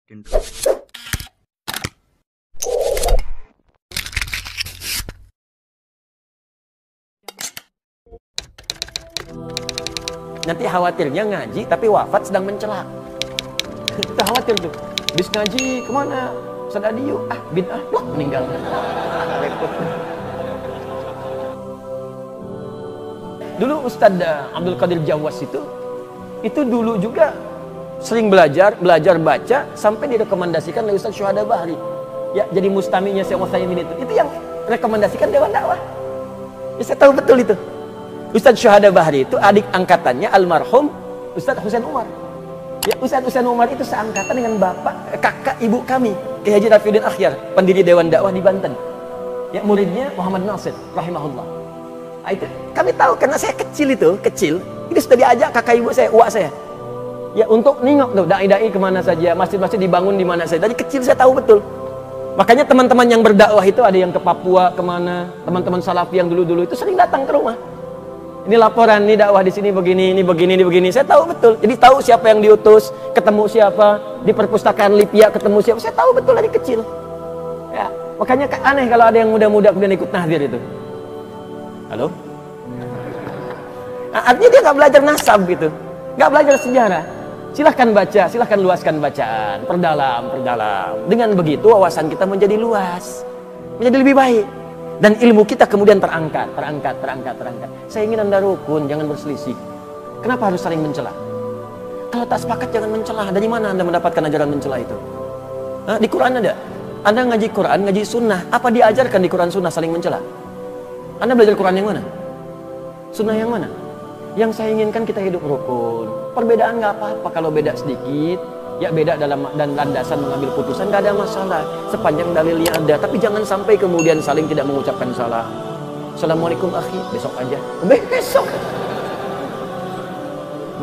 Nanti khawatirnya ngaji tapi wafat sedang mencela. Kita khawatir tuh. Bis ngaji kemana? Ustaz Adiyu, bid'ah, meninggal. Repot. Dulu Ustaz Abdul Qadir Jawas itu dulu juga sering belajar baca sampai direkomendasikan oleh Ustaz Syuhada Bahri. Ya, jadi mustaminya Syekh Utsaimin itu yang rekomendasikan Dewan Dakwah. Ya, saya tahu betul itu. Ustaz Syuhada Bahri itu adik angkatannya almarhum Ustaz Husain Umar. Ya, Ustaz Husain Umar itu seangkatan dengan kakak ibu kami, Kiai Haji Rafiuddin Akhyar, pendiri Dewan Dakwah di Banten. Ya, muridnya Muhammad Nasir rahimahullah. Nah, itu kami tahu karena saya kecil itu sudah diajak kakak ibu saya, uak saya. Ya, untuk nengok tuh dai-dai kemana saja, masjid-masjid dibangun di mana saja. Dari kecil saya tahu betul. Makanya teman-teman yang berdakwah itu ada yang ke Papua, kemana, teman-teman salafi yang dulu-dulu itu sering datang ke rumah. Ini laporan, ini dakwah di sini begini, ini begini, ini begini. Saya tahu betul. Jadi tahu siapa yang diutus, ketemu siapa, di perpustakaan Lipia ketemu siapa. Saya tahu betul dari kecil. Ya, makanya aneh kalau ada yang muda-muda kemudian ikut tahdir itu. Halo? Nah, artinya dia nggak belajar nasab gitu, nggak belajar sejarah. Silahkan baca, silahkan luaskan bacaan, perdalam. Dengan begitu wawasan kita menjadi luas, menjadi lebih baik. Dan ilmu kita kemudian terangkat. Saya ingin Anda rukun, jangan berselisih. Kenapa harus saling mencela? Kalau tak sepakat jangan mencela. Dari mana Anda mendapatkan ajaran mencela itu? Di Quran ada. Anda ngaji Quran, ngaji sunnah. Apa diajarkan di Quran sunnah saling mencela? Anda belajar Quran yang mana? Sunnah yang mana? Yang saya inginkan kita hidup rukun. Perbedaan nggak apa-apa kalau beda sedikit. Ya, beda dalam dan landasan mengambil putusan nggak ada masalah sepanjang dalilnya ada, tapi jangan sampai kemudian saling tidak mengucapkan salah. Assalamualaikum akhi, besok aja. Besok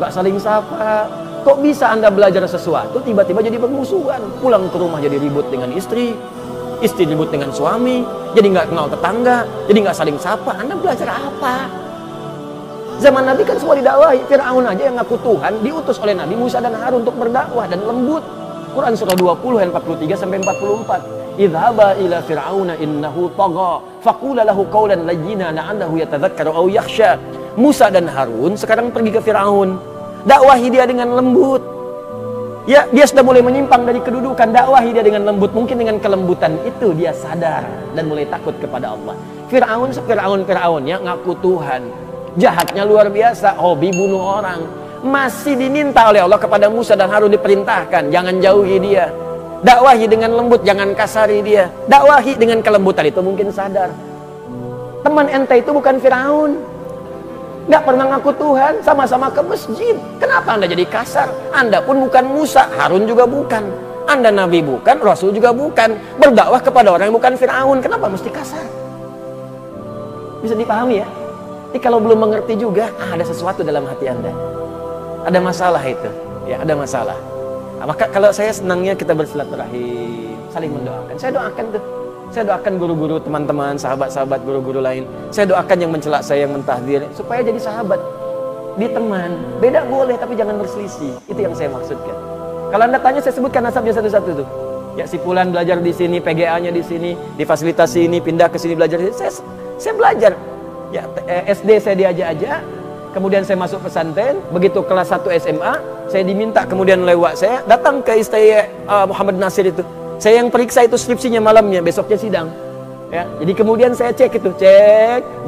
nggak saling sapa. Kok bisa Anda belajar sesuatu tiba-tiba jadi bermusuhan, pulang ke rumah jadi ribut dengan istri ribut dengan suami, jadi nggak kenal tetangga, jadi nggak saling sapa. Anda belajar apa? Zaman Nabi kan semua didakwahi. Fir'aun aja yang ngaku Tuhan diutus oleh Nabi Musa dan Harun untuk berdakwah dan lembut. Quran surah 20 ayat 43 sampai 44. Idhaba ila fir'auna innahu tagha faqula lahu qawlan layyina la'allahu yatadhakkaru aw yakhsha. Musa dan Harun sekarang pergi ke Fir'aun. Dakwahi dia dengan lembut. Ya, dia sudah mulai menyimpang dari kedudukan. Dakwahi dia dengan lembut. Mungkin dengan kelembutan itu dia sadar dan mulai takut kepada Allah. Fir'aunnya ngaku Tuhan. Jahatnya luar biasa, hobi bunuh orang. Masih diminta oleh Allah kepada Musa dan Harun, diperintahkan jangan jauhi dia. Dakwahi dengan lembut, jangan kasari dia. Dakwahi dengan kelembutan, itu mungkin sadar. Teman ente itu bukan Firaun, nggak pernah ngaku Tuhan, sama-sama ke masjid. Kenapa Anda jadi kasar? Anda pun bukan Musa, Harun juga bukan. Anda Nabi bukan, Rasul juga bukan. Berdakwah kepada orang yang bukan Firaun, kenapa mesti kasar? Bisa dipahami ya? Jadi kalau belum mengerti juga, ada sesuatu dalam hati Anda. Ada masalah itu. Ya, ada masalah. Nah, maka kalau saya senangnya kita bersilaturahim, saling mendoakan. Saya doakan tuh. Saya doakan guru-guru, teman-teman, sahabat-sahabat, guru-guru lain. Saya doakan yang mencela saya, yang mentahdir, supaya jadi sahabat. Di teman. Beda boleh, tapi jangan berselisih. Itu yang saya maksudkan. Kalau Anda tanya, saya sebutkan nasabnya satu-satu tuh. Ya, si Fulan belajar di sini, PGA-nya di sini, di fasilitas sini, pindah ke sini belajar di sini. Saya belajar. Ya, SD saya diajak-ajak, kemudian saya masuk pesantren, begitu kelas 1 SMA, saya diminta kemudian lewat saya datang ke istana Muhammad Nasir itu. Saya yang periksa itu skripsinya malamnya, besoknya sidang. Ya, jadi kemudian saya cek,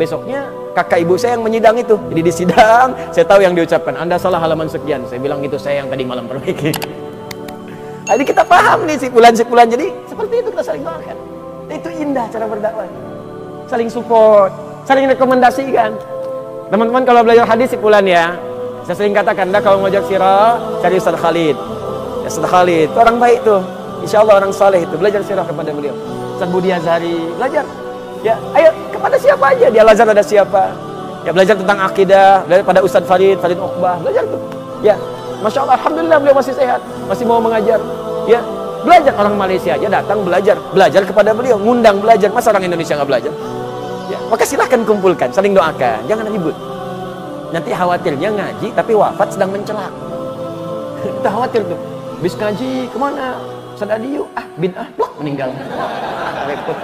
besoknya kakak ibu saya yang menyidang itu. Jadi di sidang, saya tahu yang diucapkan, Anda salah halaman sekian. Saya bilang itu saya yang tadi malam perbaiki. Jadi kita paham nih si Fulan. Jadi seperti itu kita saling doakan. Itu indah cara berdakwah. Saling support, saling rekomendasikan. Teman-teman kalau belajar hadis si Fulan ya, saya sering katakan, Anda kalau belajar sirah, cari Ustaz Khalid. Ya, Ustaz Khalid, itu orang baik tuh. Insya Allah orang saleh itu, belajar sirah kepada beliau. Ustaz Budi Azhari, belajar. Ya, ayo kepada siapa aja, di Al-Azhar ada siapa. Ya, belajar tentang akidah, belajar pada Ustaz Farid Uqbah, belajar tuh. Ya, Masya Allah, Alhamdulillah beliau masih sehat, masih mau mengajar. Ya, belajar. Orang Malaysia aja datang belajar kepada beliau, ngundang belajar. Masa orang Indonesia nggak belajar? Ya, maka silahkan kumpulkan, saling doakan, jangan ribut. Nanti khawatirnya ngaji tapi wafat sedang mencela. Kita khawatir tuh. Bis ngaji kemana? Sadadiu, bin ah, meninggal. Repot.